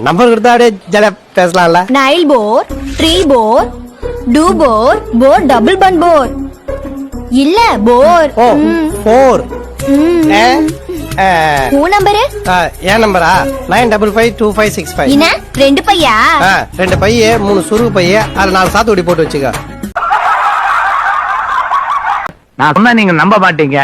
Number கொடுத்தா அப்படியே ஜாலியா பேசலாம்ல. நைல் போர், ட்ரீ போர், டூ போர், போர் டபுள் பன் போர் இல்ல போர். ஓ 4 நம்பரு ஏன் நம்பரா 95525565. என்ன 2 பையா? 2 பைய 3 சுருக்கு பைய அதுல 4 சாத்துக்குடி போட்டு வச்சுக்க. நான் சொன்னா நீங்க நம்ப மாட்டீங்க.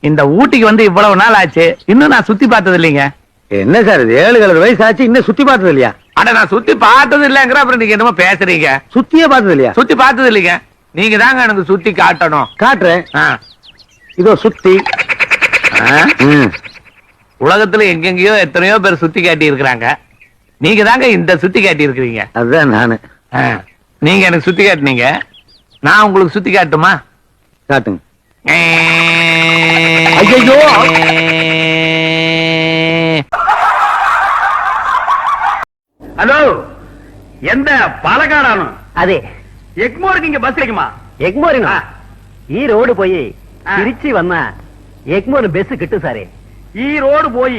இந்த ஊட்டிக்கு வந்து இவ்வளவு நாள் ஆச்சு, இன்னும் நான் சுத்தி பார்த்தது இல்லைங்க. என்ன சார் இது 7 வயசு ஆச்சு இன்னும் சுத்தி பார்த்தது இல்லையா? அட நான் சுத்தி பார்த்தது இல்லங்கிற அப்புறம் நீங்க என்னமோ பேசுறீங்க. சுத்தியே பார்த்தது இல்லையா? சுத்தி பார்த்தது இல்லைங்க. நீங்க தாங்க எனக்கு சுத்தி காட்டணும். காட்டுறேன். இதோ சுத்தி. உலகத்துல எங்கெங்கயோ எத்தனையோ பேர் சுத்தி காட்டி இருக்கிறாங்க. நீங்க தாங்க இந்த சுத்தி காட்டி இருக்கிறீங்க. அதுதான் நானு. நீங்க எனக்கு சுத்தி காட்டுனீங்க, நான் உங்களுக்கு சுத்தி காட்டுமா? காட்டுங்க. ஐயோ ஹலோ, எந்த பாலக்காடானோ? அதே எக்மோருக்கு இங்க பஸ் கிடைக்குமா? எக்மோரிங்க ஈரோடு போய் திருச்சி வந்தா எக்மோர் பஸ் கிட்டு சாரே. ஈரோடு போய்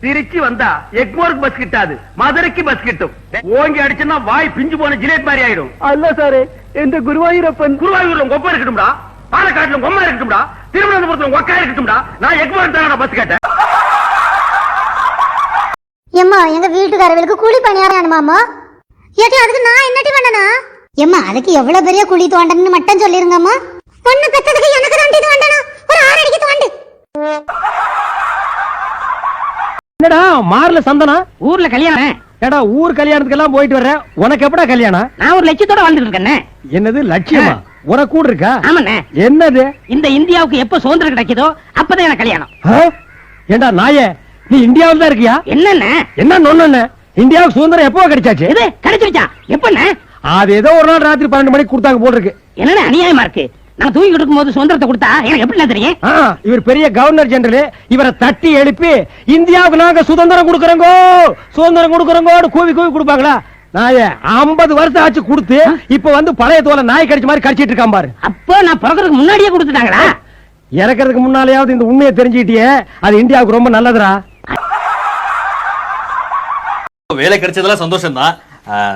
திருச்சி வந்தா எக்மோருக்கு பஸ் கிட்டாது, மதுரைக்கு பஸ் கிட்டும். ஓங்கி அடிச்சுன்னா வாய் பிஞ்சு போன ஜிலேட் மாதிரி ஆயிடும். அல்ல சாரே, எந்த குருவாயூரப்பன். குருவாயூர்ல கொப்பா இருக்கட்டும்டா, பாலக்காட்டுல கொம்மா இருக்கட்டும்டா, திருவனந்தபுரத்துல ஒக்கா இருக்கட்டும்டா. நான் எக்மோருக்கு தான் பஸ் கேட்டேன். எம்மா எங்க வீட்டுக்காரர்களுக்கு கூலி பணியாரணுமாமா? ஏட்டி அதுக்கு நான் என்னட்டி பண்ணனா? எம்மா அதுக்கு எவ்வளவு பெரிய குழி தோண்டன்னு மட்டும் சொல்லிருங்கம்மா. பொண்ணு பெத்ததுக்கு எனக்கு தாண்டி தோண்டணும். ஒரு 6 அடிக்கு தோண்டு. என்னடா மார்ல சந்தனா ஊர்ல கல்யாணம். ஏடா ஊர் கல்யாணத்துக்கு எல்லாம் போயிட்டு வர்ற, உனக்கு எப்படா கல்யாணம்? நான் ஒரு லட்சியத்தோட வாழ்ந்துட்டு இருக்கேன். என்னது லட்சியமா? உனக்கு கூட இருக்கா? ஆமாண்ணே. என்னது? இந்த இந்தியாவுக்கு எப்ப சுதந்திரம் கிடைக்குதோ அப்பதான் எனக்கு கல்யாணம். ஏண்டா நாயே, நீ இந்தியாவில் தான் இருக்கியா? என்னண்ணே என்ன நொண்ணு? இந்தியாவுக்கு சுதந்திரம் எப்போ கிடைச்சாச்சு? இது கிடைச்சிருச்சா? எப்பண்ணே? அது ஏதோ ஒரு நாள் ராத்திரி 12 மணிக்கு கொடுத்தாங்க போல் இருக்கு. என்னண்ணே அநியாயமா இருக்கு. நான் தூங்கிட்டு இருக்கும் போது சுதந்திரத்தை கொடுத்தா எனக்கு எப்படி தெரியும்? இவர் பெரிய கவர்னர் ஜெனரல், இவரை தட்டி எழுப்பி இந்தியாவுக்கு நாங்க சுதந்திரம் கொடுக்கறோங்கோ சுதந்திரம் கொடுக்கறோங்கோ கூவி கூவி கொடுப்பாங்களா? நாயே 50 வருஷம் ஆச்சு கொடுத்து, இப்ப வந்து பழைய தோலை நாய் கடிச்ச மாதிரி கடிச்சிட்டு இருக்கான் பாரு. அப்போ நான் பிறக்கிறதுக்கு முன்னாடியே கொடுத்துட்டாங்களா? இறக்கிறதுக்கு முன்னாலேயாவது இந்த உண்மையை தெரிஞ்சுக்கிட்டியே, அது இந்தியாவுக்கு ரொம்ப நல்லதுடா. வேலை கிடைச்சதெல்லாம் சந்தோஷம் தான்.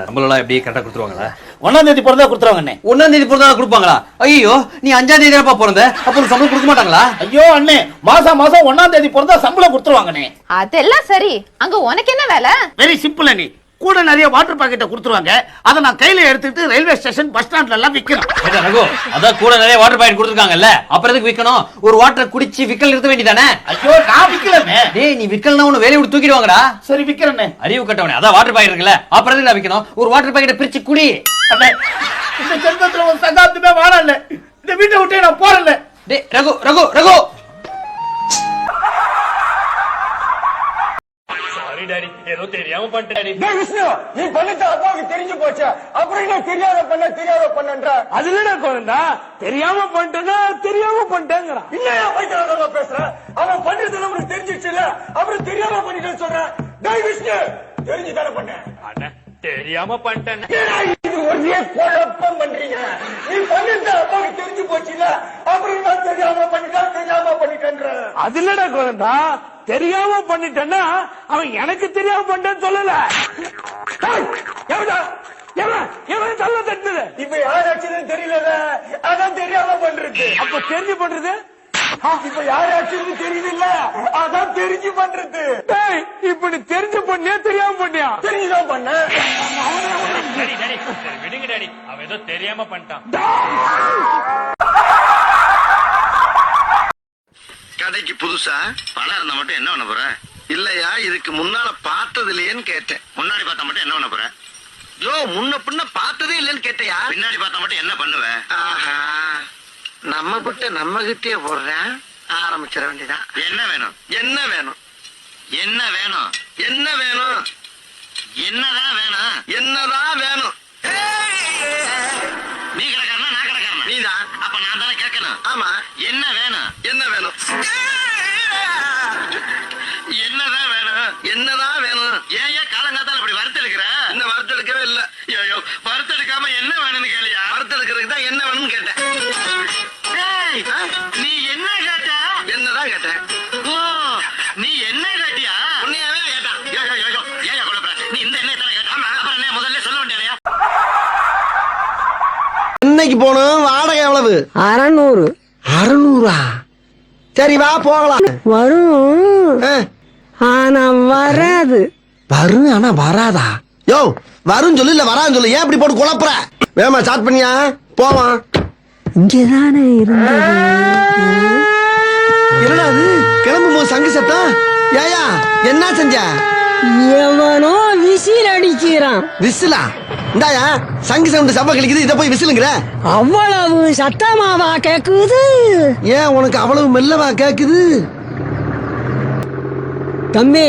நம்மளெல்லாம் எப்படி கரெக்டா கொடுத்துருவாங்களா? 1ஆம் தேதி பிறந்தா கொடுத்துருவாங்க. 1ஆம் தேதி பிறந்தா கொடுப்பாங்களா? ஐயோ, நீ 5ஆம் தேதி பிறந்த, அப்ப சம்பளம் கொடுக்க மாட்டாங்களா? ஐயோ அண்ணே, மாசம் 1ஆம் தேதி பிறந்தா சம்பளம் கொடுத்துருவாங்கண்ணே. அதெல்லாம் சரி, அங்க உனக்கு என்ன வேலை? வெரி சிம்பிள் அண்ணே. கூட நிறைய வாட்டர் பாக்கெட்டை கொடுத்துருவாங்க. அதை நான் கையில எடுத்துட்டு ரயில்வே ஸ்டேஷன் பஸ் ஸ்டாண்ட்ல எல்லாம் விக்கணும். அதான் கூட நிறைய வாட்டர் பாக்கெட் கொடுத்துருக்காங்கல்ல, அப்புறம் எதுக்கு விக்கணும்? ஒரு வாட்டர் குடிச்சு விக்கல் நிறுத்த வேண்டியதானே? ஐயோ நான் விக்கலண்ணே. டேய், நீ விக்கல்னா உன்னை வேலையை விட்டு தூக்கிடுவாங்கடா. சரி விக்கிறேண்ணே. அறிவு கட்டவனே, அதான் வாட்டர் பாக்கெட் இருக்குல்ல, அப்புறம் எதுக்கு நான் விக்கணும்? ஒரு வாட்டர் பாக்கெட்டை பிரிச்சு குடி. அண்ணே, இந்த ஜென்மத்துல ஒரு சகாப்தமே வாழல. இந்த வீட்டை விட்டு நான் போறல. டேய் ரகு ரகு ரகு, ஏதோ தெரியாம பண்ணிட்டேன். நீ பண்ணிட்ட அப்பாவுக்கு தெரிஞ்சு போச்சு. அப்புறம் என்ன தெரியாத பண்ணன்ற? அது இல்லடா குழந்தா, தெரியாம பண்ணிட்டேன்னா தெரியாம பண்ணிட்டேங்கிறான். இல்லையா பைத்தியக்காரமா பேசுற? அவன் பண்றது நமக்கு தெரிஞ்சிச்சு இல்ல, அப்புறம் தெரியாம பண்ணிட்டேன்னு சொல்றேன். டேய் விஷ்ணு, தெரிஞ்சுதானே பண்ணேன்? அண்ணா தெரியாம பண்ணிட்டேன். இது ஒரே குழப்பம் பண்றீங்க. நீ பண்ணிட்ட அப்பாவுக்கு தெரிஞ்சு போச்சு இல்ல, அப்புறம் நான் தெரியாம பண்ணிட்டேன்ற. அது இல்லடா குழந்தா, தெரியாம பண்ணிட்டேன்னா அவன் எனக்கு தெரியாம பண்ணிட்டேன்னு சொல்லல. சொல்ல தட்டுது. இப்ப யாராச்சுன்னு தெரியல, அதான் தெரியாம பண்றது. அப்ப தெரிஞ்சு பண்றது? இப்ப யாராச்சுன்னு தெரியுது இல்ல, அதான் தெரிஞ்சு பண்றது. இப்ப நீ தெரிஞ்சு பண்ணியா தெரியாம பண்ணியா? தெரிஞ்சுதான் பண்ண. விடுங்க டாடி, அவன் ஏதோ தெரியாம பண்ணிட்டான். கடைக்கு புதுசா பணம் இருந்தா மட்டும் என்ன பண்ண போற? இல்லையா இதுக்கு முன்னால பார்த்தது இல்லையேன்னு கேட்டேன். முன்னாடி பார்த்தா மட்டும் என்ன பண்ண போற? ஜோ முன்ன பின்ன பார்த்ததே இல்லைன்னு கேட்டையா? பின்னாடி பார்த்தா மட்டும் என்ன பண்ணுவ? ஆஹா, நம்ம கிட்ட நம்ம கிட்டே போடுறேன். ஆரம்பிச்சிட வேண்டியதான். என்ன வேணும்? என்ன வேணும்? என்ன வேணும்? என்ன வேணும்? என்னதான் வேணும்? என்னதான் வேணும்? நீ கிடக்காரனா நான் கிடக்காரனா? நீதான். அப்ப நான் தானே கேட்கணும். ஆமா. என்ன வேணும்? என்ன வேணும்? என்னதான் வேணும்? என்னதான் வேணும்? ஏன் காலங்காத்தால இப்படி வறுத்தெடுக்கிற? இன்னும் வறுத்தெடுக்கவே இல்ல. ஐயோ, வறுத்தெடுக்காம என்ன வேணும்னு கேளியா? வறுத்தெடுக்கிறதுக்கு தான் என்ன வேணும்னு கேட்டேன். நீ என்ன கேட்ட? என்னதான் கேட்டேன். ஓ, நீ என்ன கேட்டியா? உன்னையாவே கேட்டான். ஏன் குழப்பற? நீ இந்த எண்ணெய் தானே கேட்ட? ஆமா. அப்புறம் என்ன முதல்ல சொல்ல வேண்டியதையா? இன்னைக்கு போனோம். வாடகை எவ்வளவு? 600 600. சரி வா போகலாம். வரும், ஆனா வராது. வரும் ஆனா வராதா? யோ வரும் சொல்லு, இல்ல வரான்னு சொல்லு. ஏன் இப்படி போட்டு குழப்புற? வேமா ஸ்டார்ட் பண்ணியா? போவான். இங்கதானே இருந்தது. என்னடா அது? கிளம்பும் போது சங்கு சத்தம். ஏயா என்ன செஞ்ச? எவனோ விசில் அடிக்கிறான். விசிலா? இந்தாயா சங்கு சவுண்ட் சப்ப கழிக்குது. இத போய் விசிலுங்கிற? அவ்வளவு சத்தமாவா கேக்குது? ஏன் உனக்கு அவ்வளவு மெல்லவா கேக்குது? தம்பி,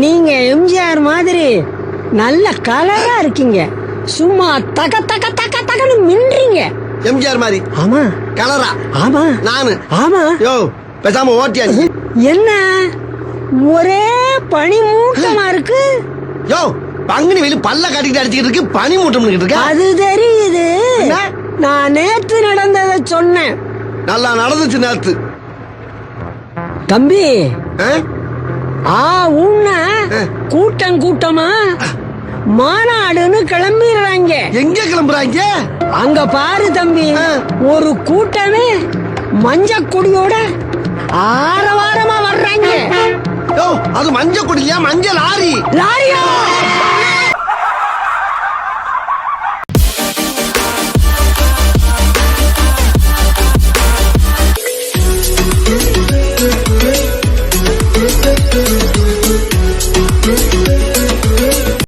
நீங்க எம்ஜிஆர் மாதிரி நல்ல கலரா இருக்கீங்க. சும்மா தக தக தக தகன்னு மின்றீங்க. எம்ஜிஆர் மாதிரி? ஆமா. கலரா? ஆமா. நானு? ஆமா. யோ பேசாம ஓட்டியா நீ? என்ன ஒரே பனிமூட்டமா இருக்கு? யோ பங்குனி வெயில பல்ல காட்டிக்கிட்டு அடிச்சுக்கிட்டு இருக்கு. பனி மூட்டம்னு இருக்க. அது தெரியுது. நான் நேத்து நடந்ததை சொன்னேன். நல்லா நடந்துச்சு நேத்து. தம்பி, உன்ன கூட்டம் கூட்டமா மாநாடுன்னு கிளம்பிடுறாங்க. எங்க கிளம்புறாங்க? அங்க பாரு தம்பி, ஒரு கூட்டமே மஞ்ச கொடியோட ஆரவாரமா வர்றாங்க. அது மஞ்ச கொடியா? மஞ்சள் லாரி. லாரியா?